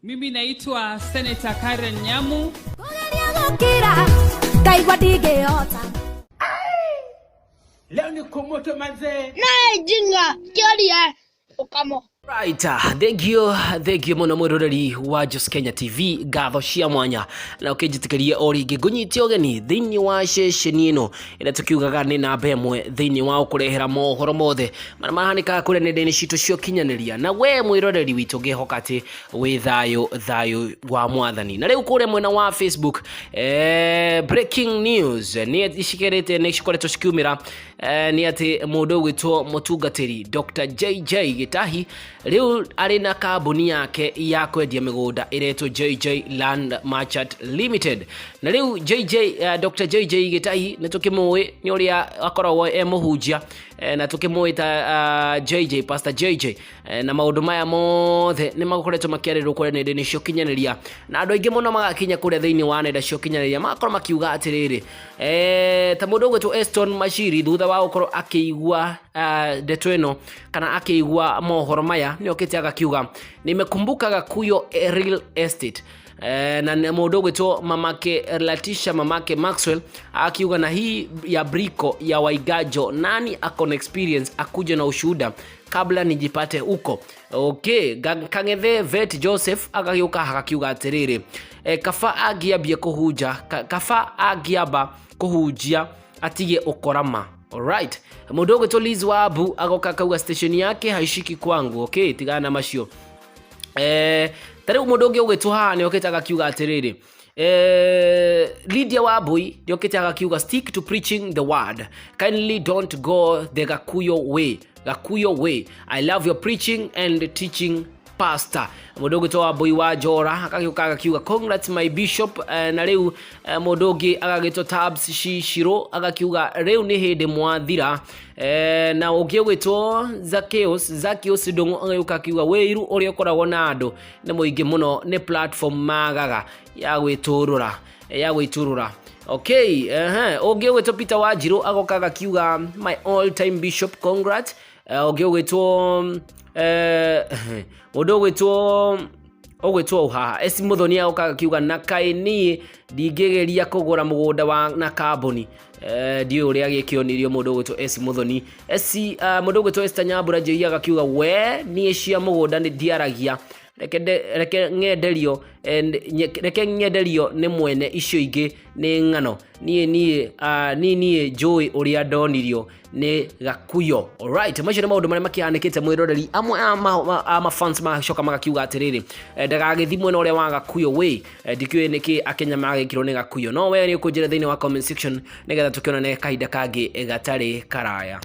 Mimi naitwa Senator Karen Nyamu. Leo ni kumoto manze. Na jinga kiaria ukamo. Right, thank you muno mwiroreri wa Just Kenya TV gatho cia mwanya na ukijitikeria oringi ngunyiti ogeni thiini wa ceceni ino ira tukiugaga ni namba imwe thiini wa ukurehera mohoro mothe mahanika kure nende-ini citu cio kinyaniria na we mwiroreri witu ngihoka ati wi thayo wa mwathani na riu kure mwena wa Facebook breaking news ni icikerete ni cikoretwo cikiumira ni ati mundu gwitwo mutungatiri Dr. JJ GITAHI riu ari na kambuni yake ya kwendia migunda iretwo JJ Land Merchant Limited na riu Dr. JJ GITAHI netukimui ni uria akoragwo muhunjia na tukimuita JJ Pastor JJ na maundu maya mothe ni magokoretwo makiarirwo kure nende-ini cio kinyaniria na andu aingi muno magakinya kure thiini wa nenda cio kinyaniria magakorwo makiuga atiriri ta mundu gwetwo Eston Mashiri thutha wa gukorwo akiigua Ndeto ino kana akiigua mohoro maya ni okite agakiuga nimekumbuka Kuyo real estate na mundu gwetwo mamake Latisha mamake Maxwell akiuga na hii ya Briko ya Waigajo nani akona experience akuje na ushuhuda kabla nijipate huko. Okay, Kangethe Vet Joseph agagiuka hakakiuga atiriri kaba agiambia kuhunja kaba agiamba kuhunjia atige ukorama. Alright, mundu gwetwo Liz Wabu agoka kauga station yake haishiki kwangu. Okay, tigana macio tariu mundu ungi ugitwo haha ni okite agakiuga atiriri Lydia Wabui ni okite agakiuga stick to preaching the word, kindly don't go the Gakuyo way. I love your preaching and teaching pastor. Mundu gwitwo Wabui wa Jora akagiuka agakiuga congrats my bishop na riu mundu ungi agagitwo Tabs Shishiro agakiuga riu ni hindi mwathira na ungi gwitwo Zakios Ndungu agagiuka akiuga wiru uri ukoragwo na andu ni muingi muno ni platform magaga ya gwiturura. Okay, ungi gwitwo Peter Wanjiru agoka agakiuga my all time bishop congrats. Ungi gwitwo mundu gwitwo haha Esi Muthoni agoka akiuga na kaini ndingigeria kugura mugunda wa na kambuni ndio uria gikionirio mundu gwitwo Esi Muthoni mundu gwitwo Esther Nyambura Njei agakiuga we nie cia mugunda ni ndiaragia reke ngenderio ni mwene icio ingi ni ngano nie joy uria ndonirio ni Gakuyo. Alright, macio ni maundu maria makianikite mwiroreri amwe ama fans macoka magakiuga atiriri ndagagithimwe mwena uria wa Gakuyo way ndikiwe niki akenya magikirwo ni Gakuyo no we ni ukunjira thiini wa comment section nigetha tukiona ne kahinda kangi gatari karaya.